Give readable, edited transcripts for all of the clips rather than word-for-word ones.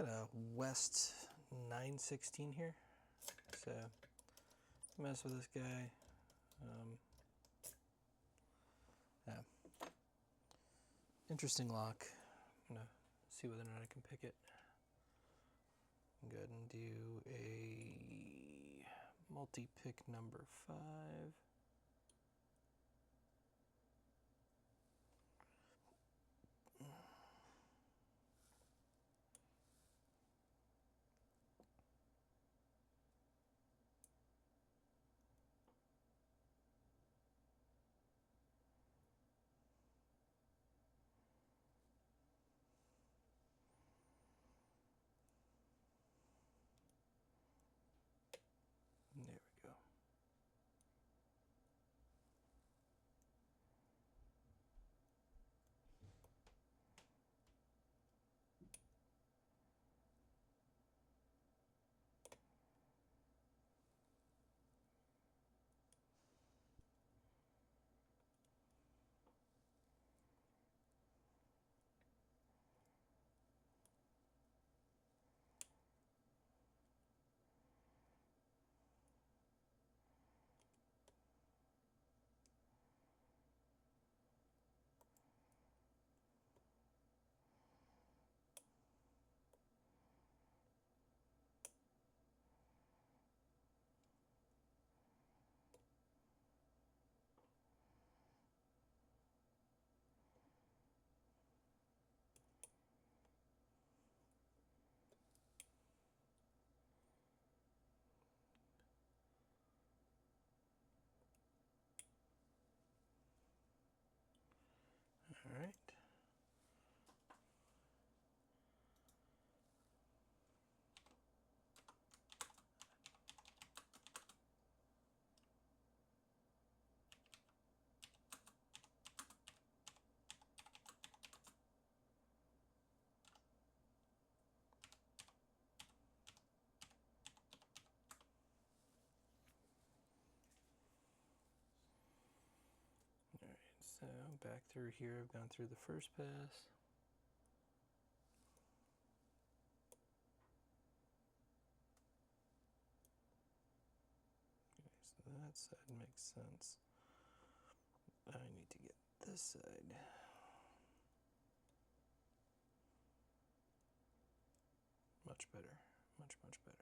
got a West 916 here, so mess with this guy. Yeah. Interesting lock. I'm gonna see whether or not I can pick it. Go ahead and do a multi-pick number 5. There we go. All right. All right, so back through here, I've gone through the first pass. Okay, so that side makes sense. I need to get this side. Much better, much better.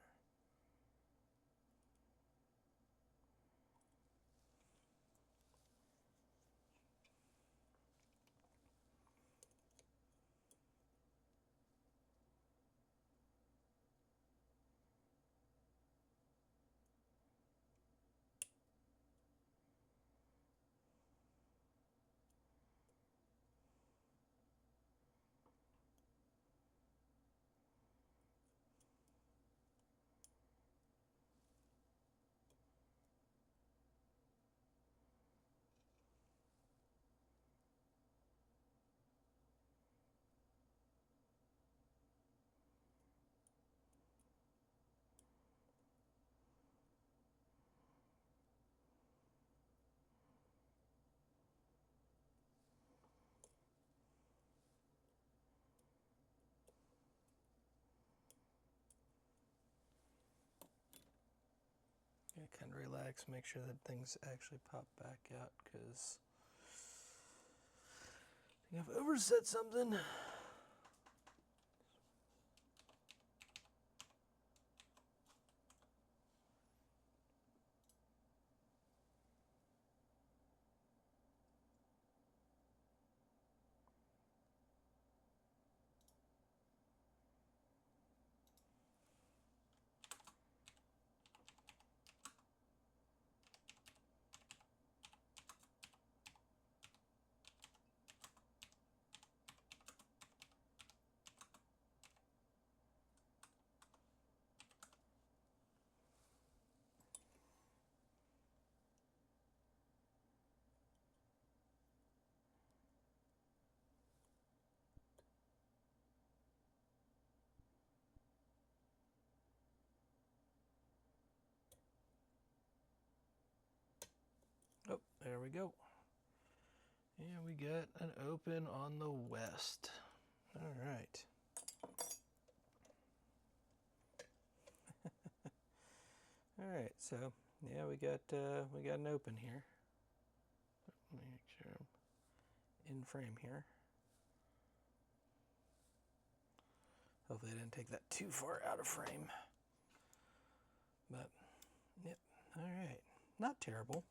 Yeah, kind of relax, make sure that things actually pop back out, because I think I've overset something. Oh, there we go. And we got an open on the west. All right. right, so yeah, we got an open here. Let me make sure I'm in frame here. Hopefully I didn't take that too far out of frame. But, yep, all right. Not terrible.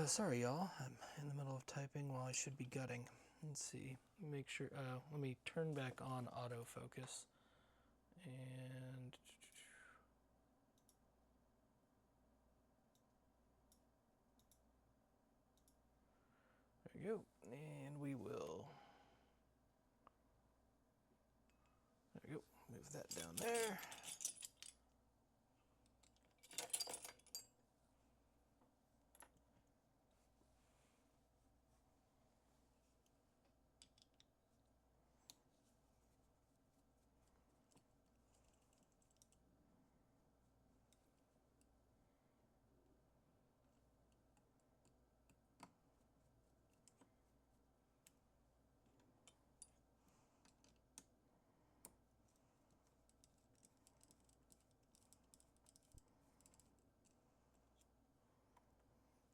Sorry, y'all. I'm in the middle of typing while I should be gutting. Let's see. Make sure. Let me turn back on autofocus. And there we go. And we will. There we go. Move that down there.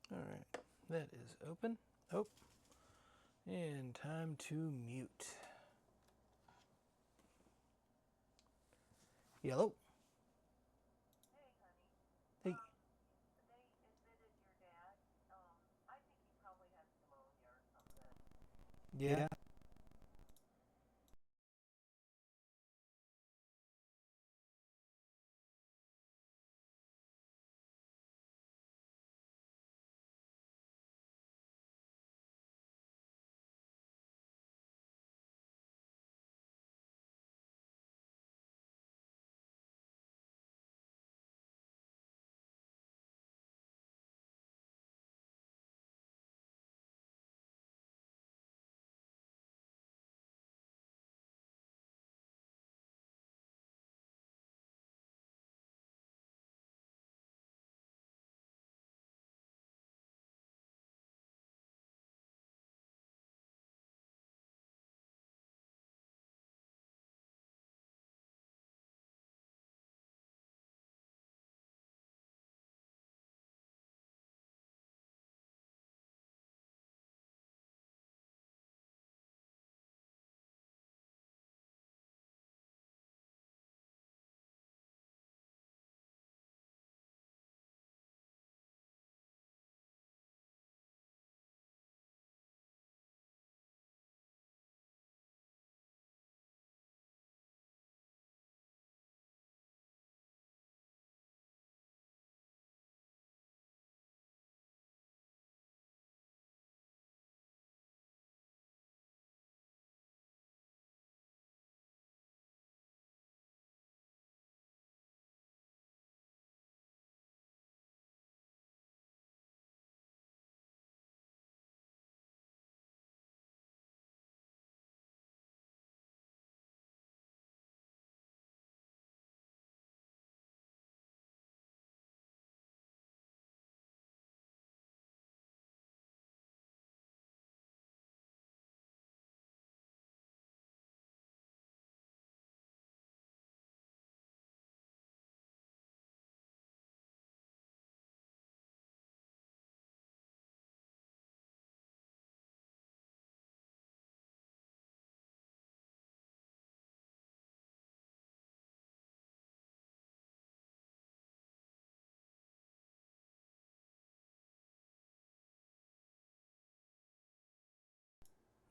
All right, that is open. Oh, and time to mute. Yellow. Hey, honey. Hey. They admitted your dad. I think he probably has pneumonia or something. Yeah.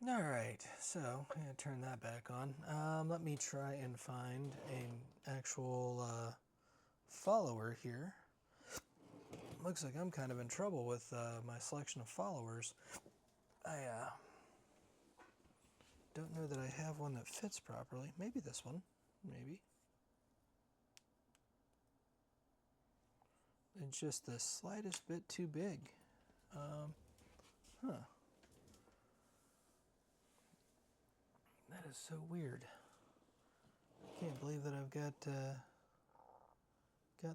All right, so I'm gonna turn that back on. Let me try and find an actual follower here. Looks like I'm kind of in trouble with my selection of followers. I don't know that I have one that fits properly. Maybe this one. Maybe. It's just the slightest bit too big. Huh. That is so weird. I can't believe that I've got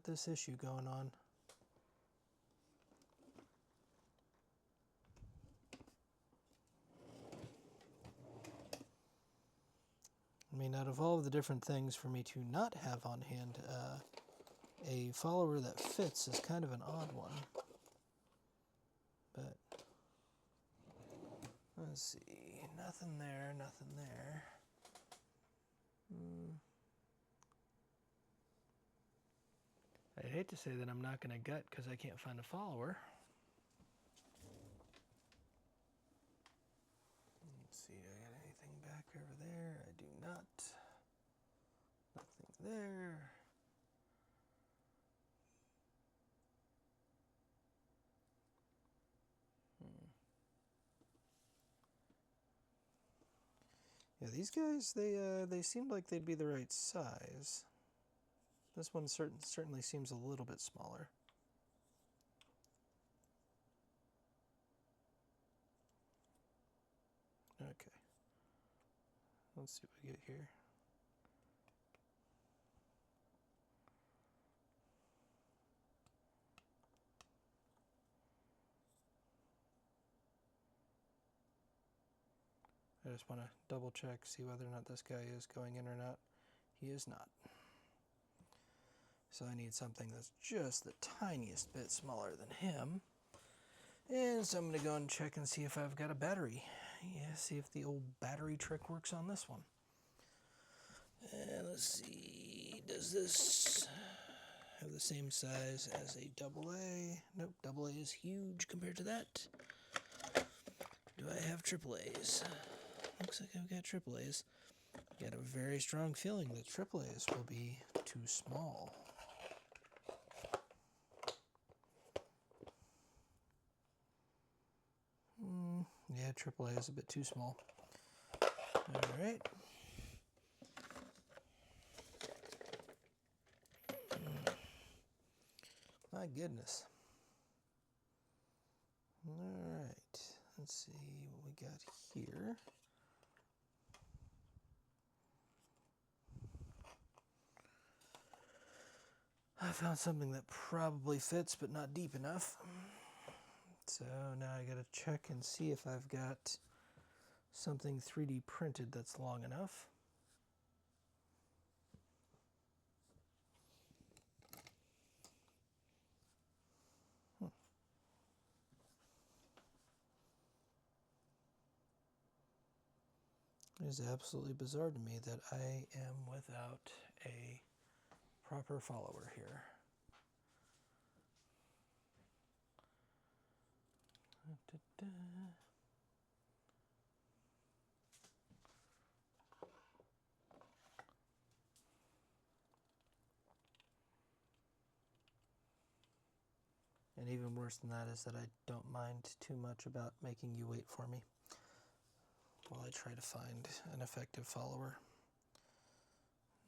this issue going on. I mean, out of all of the different things for me to not have on hand, a follower that fits is kind of an odd one. But let's see, nothing there, nothing there. I'd hate to say that I'm not going to gut because I can't find a follower. Let's see, do I got anything back over there? I do not. Nothing there. Yeah, these guys, they seemed like they'd be the right size. This one certainly seems a little bit smaller. Okay. Let's see what we get here. I just want to double check, see whether or not this guy is going in or not. He is not. So I need something that's just the tiniest bit smaller than him. And so I'm going to go and check and see if I've got a battery. Yeah, see if the old battery trick works on this one. And let's see, does this have the same size as a double A? Nope, double A is huge compared to that. Do I have triple A's? Looks like I've got triple A's. Got a very strong feeling that triple A's will be too small. Yeah, triple A is a bit too small. All right. My goodness. All right. Let's see what we got here. I found something that probably fits, but not deep enough. So now I gotta check and see if I've got something 3D printed that's long enough. It is absolutely bizarre to me that I am without a proper follower here. And even worse than that is that I don't mind too much about making you wait for me while I try to find an effective follower.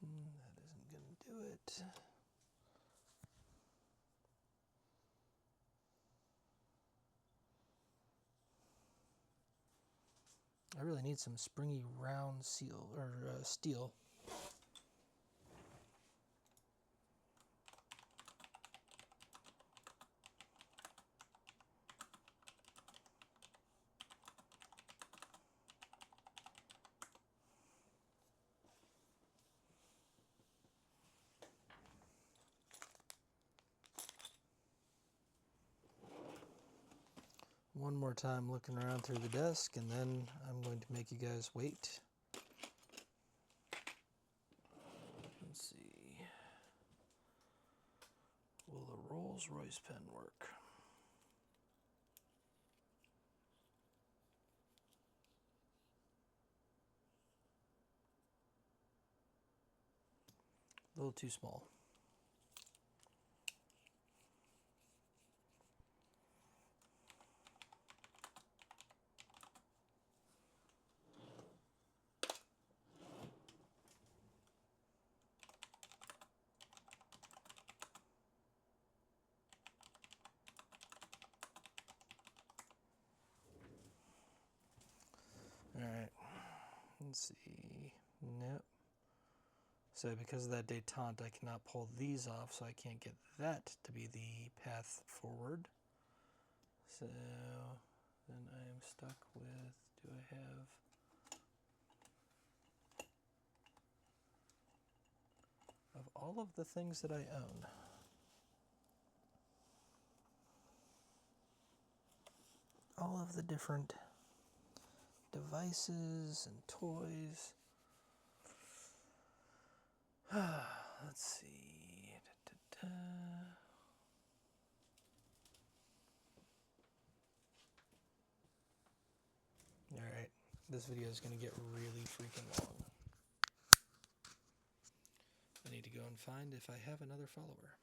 That isn't going to do it. I really need some springy round steel. One more time looking around through the desk, and then I'm going to make you guys wait. Let's see. Will the Rolls-Royce pen work? A little too small. Alright, Let's see. Nope. So because of that detente, I cannot pull these off, so I can't get that to be the path forward. So then I am stuck with, do I have... Of all of the things that I own, all of the different devices and toys. Let's see. Alright, this video is going to get really freaking long. I need to go and find if I have another follower.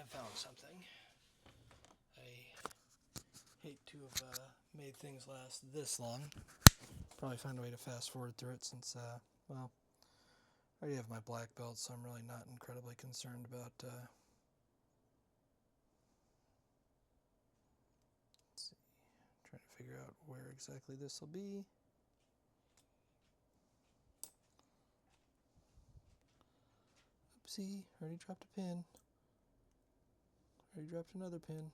I found something. I hate to have made things last this long. Probably find a way to fast forward through it since, well, I already have my black belt, so I'm really not incredibly concerned about, let's see, trying to figure out where exactly this will be. Oopsie, already dropped a pin. Already dropped another pin.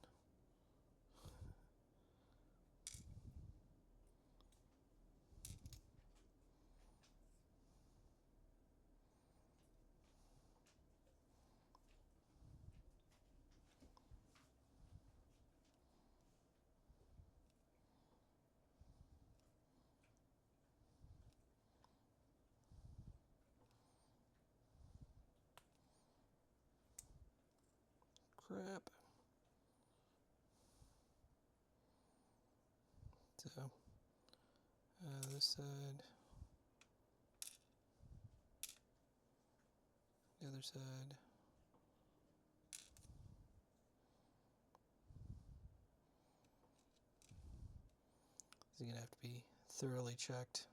Crap. So, this side, the other side. This is going to have to be thoroughly checked.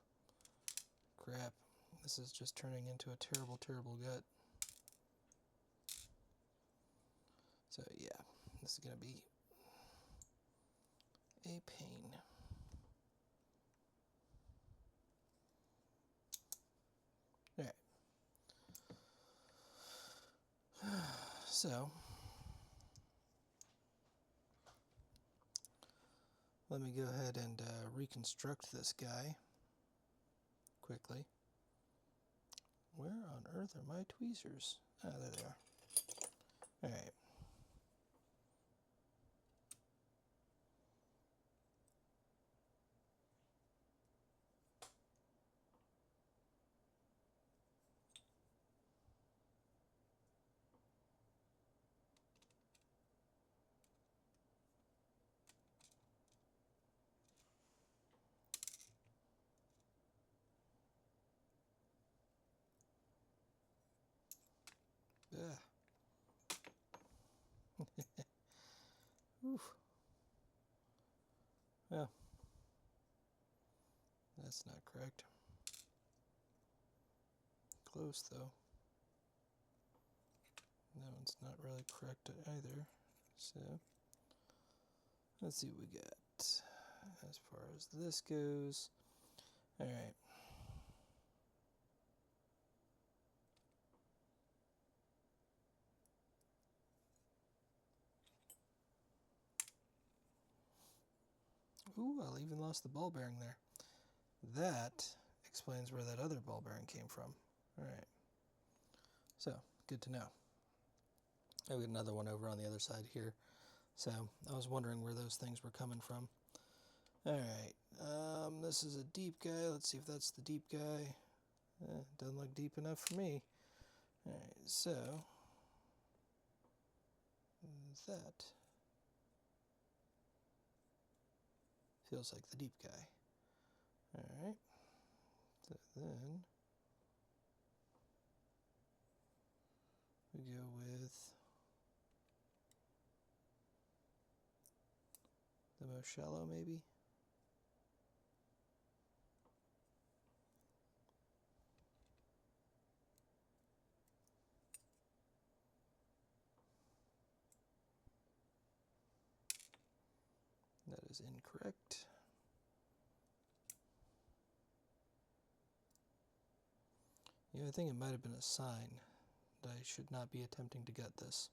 Crap. This is just turning into a terrible, terrible gut. So yeah, this is going to be a pain. Alright. So, let me go ahead and reconstruct this guy quickly. Where on earth are my tweezers? Ah, there they are. Alright. Ugh. Oof. Well, that's not correct. Close though. That one's not really correct either. So, let's see what we got as far as this goes. Alright. Ooh, I even lost the ball bearing there. That explains where that other ball bearing came from. Alright. So, good to know. I've got another one over on the other side here. So, I was wondering where those things were coming from. Alright. This is a deep guy. Let's see if that's the deep guy. Doesn't look deep enough for me. Alright, so that feels like the deep guy. Alright, so then we go with the most shallow, maybe? That is incorrect. Yeah, I think it might have been a sign that I should not be attempting to gut this.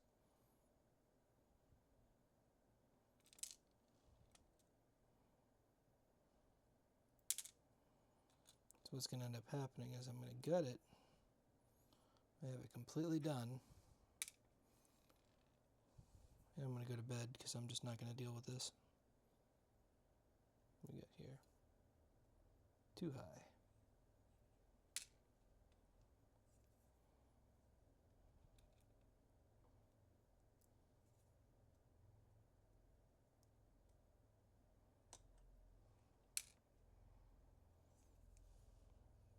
So what's going to end up happening is I'm going to gut it. I have it completely done. And I'm going to go to bed because I'm just not going to deal with this. What we got here? Too high.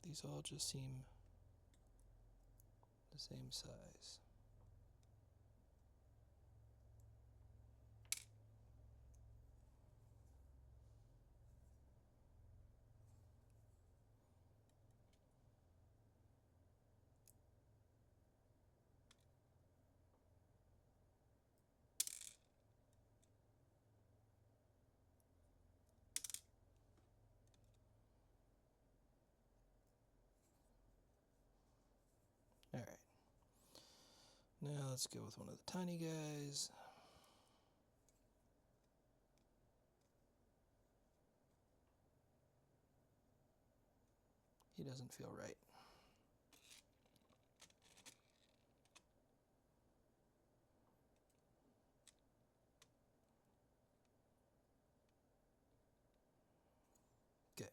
These all just seem the same size. Now let's go with one of the tiny guys. He doesn't feel right. Okay.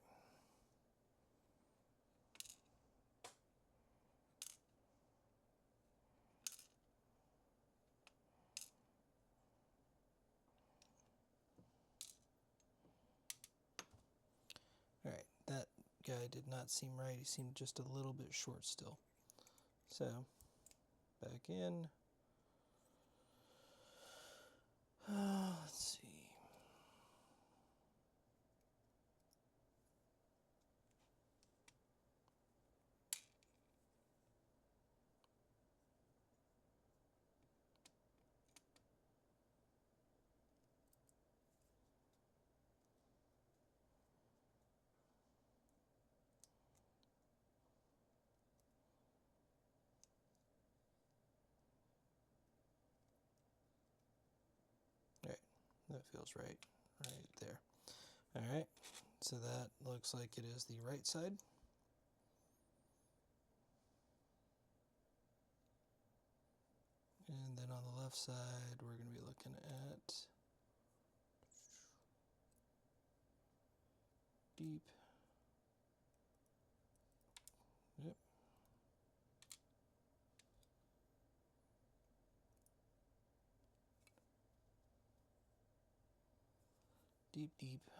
Alright, that guy did not seem right. He seemed just a little bit short still. So, back in. Let's see. Alright, that feels right there. Alright, so that looks like it is the right side. And then on the left side, we're going to be looking at deep. Yep. Deep, deep.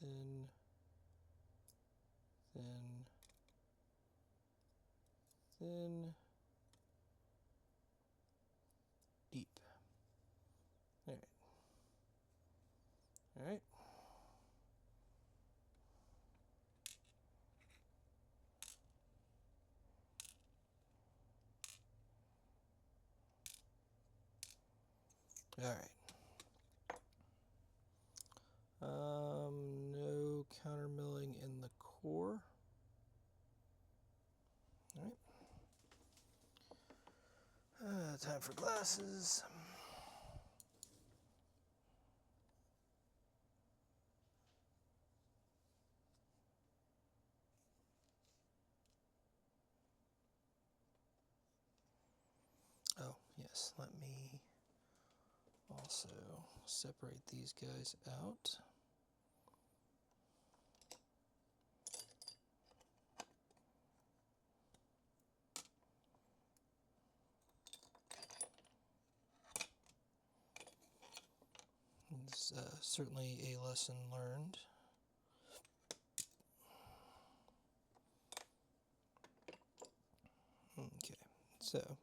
Thin, thin, thin, deep. All right. All right. All right. No counter milling in the core. All right. Time for glasses. Oh, yes, let me also separate these guys out. It's certainly a lesson learned. Okay, so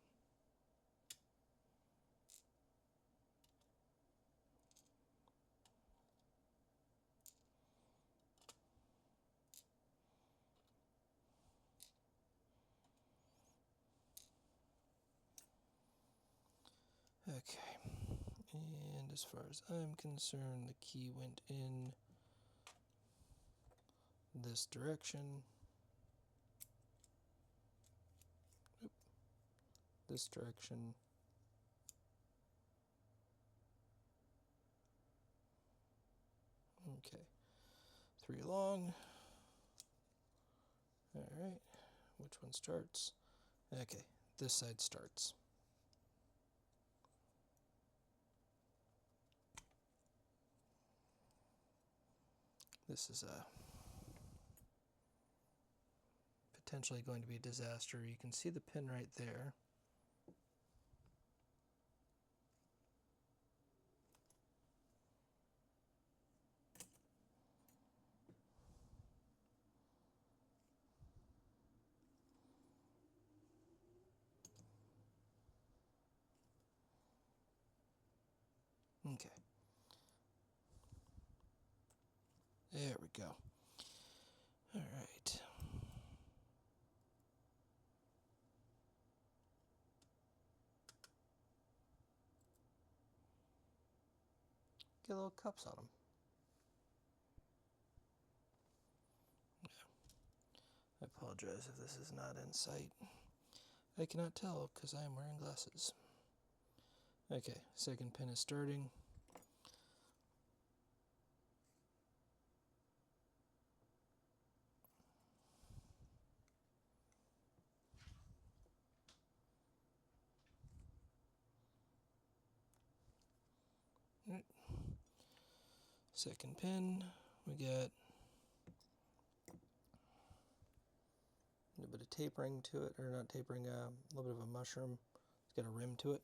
okay, and as far as I'm concerned, the key went in this direction. Oop. This direction. Okay, 3 long. All right, which one starts? Okay, this side starts. This is potentially going to be a disaster. You can see the pin right there. Okay. There we go. All right. Get little cups on them. apologize if this is not in sight. I cannot tell because I am wearing glasses. Okay, second pin is starting. Right. Second pin, we got a bit of tapering to it, or not tapering, a little bit of a mushroom. It's got a rim to it.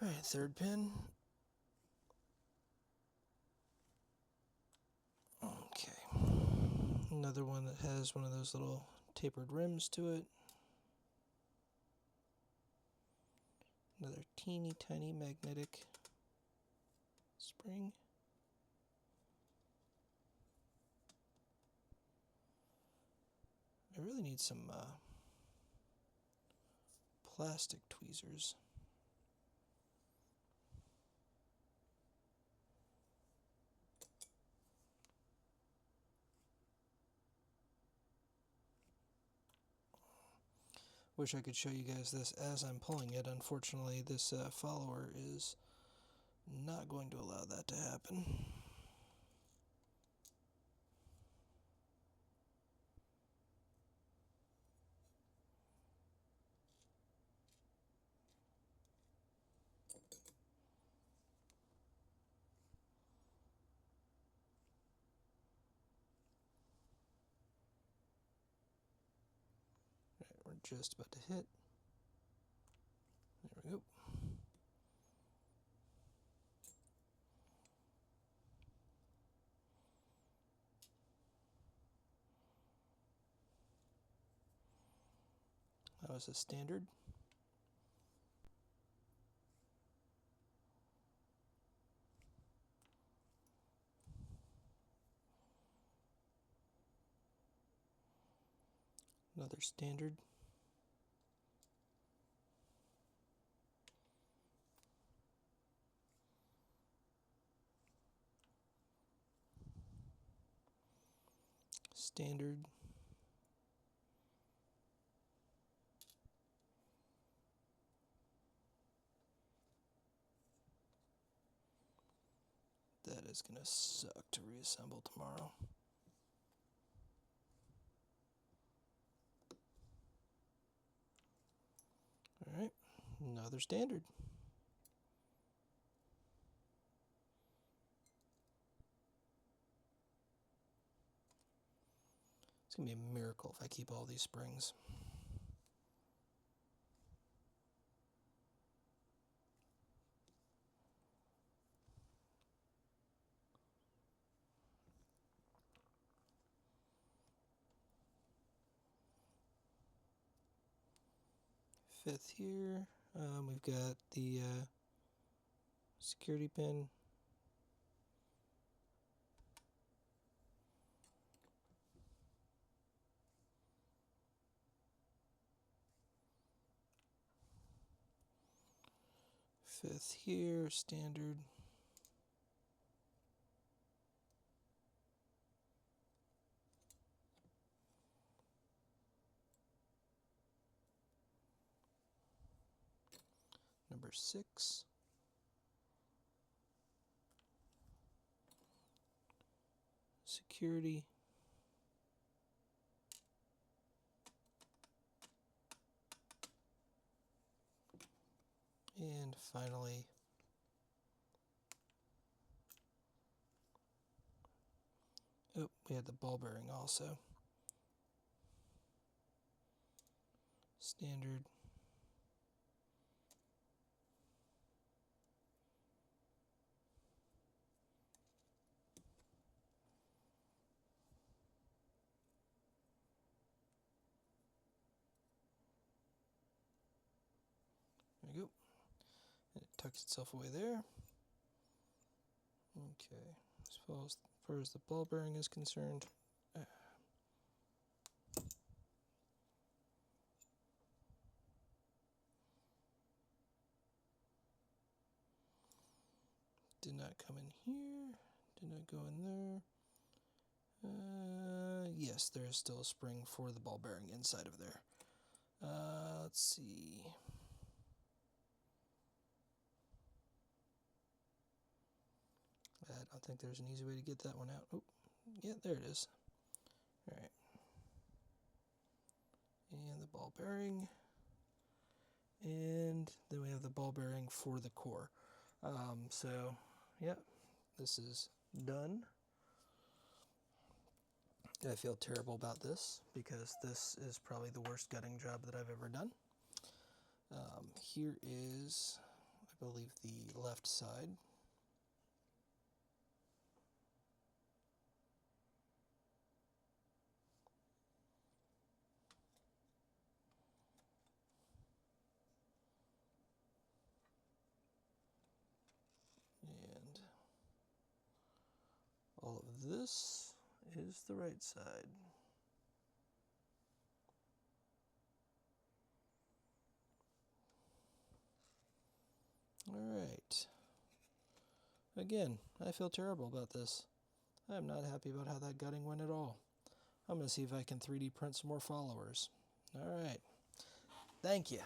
Alright, third pin. Okay. Another one that has one of those little tapered rims to it. Another teeny tiny magnetic spring. I really need some plastic tweezers. Wish I could show you guys this as I'm pulling it. Unfortunately, this follower is not going to allow that to happen. Right, we're just about to hit. There we go. That was a standard. Another standard. Standard. That is going to suck to reassemble tomorrow. Alright, another standard. It's going to be a miracle if I keep all these springs. Fifth here, we've got the security pin. Fifth here, standard. Number 6. Security. And finally, oh, we had the ball bearing also. Standard. There we go. And it tucks itself away there. Okay, as far as the ball bearing is concerned, did not come in here. Did not go in there. Yes, there is still a spring for the ball bearing inside of there. Let's see. I don't think there's an easy way to get that one out. Oh, yeah, there it is. All right. And the ball bearing. And then we have the ball bearing for the core. So, yeah, this is done. I feel terrible about this because this is probably the worst gutting job that I've ever done. Here is, I believe, the left side. And all of this is the right side. Alright. Again, I feel terrible about this. I'm not happy about how that gutting went at all. I'm going to see if I can 3D print some more followers. Alright. Thank you.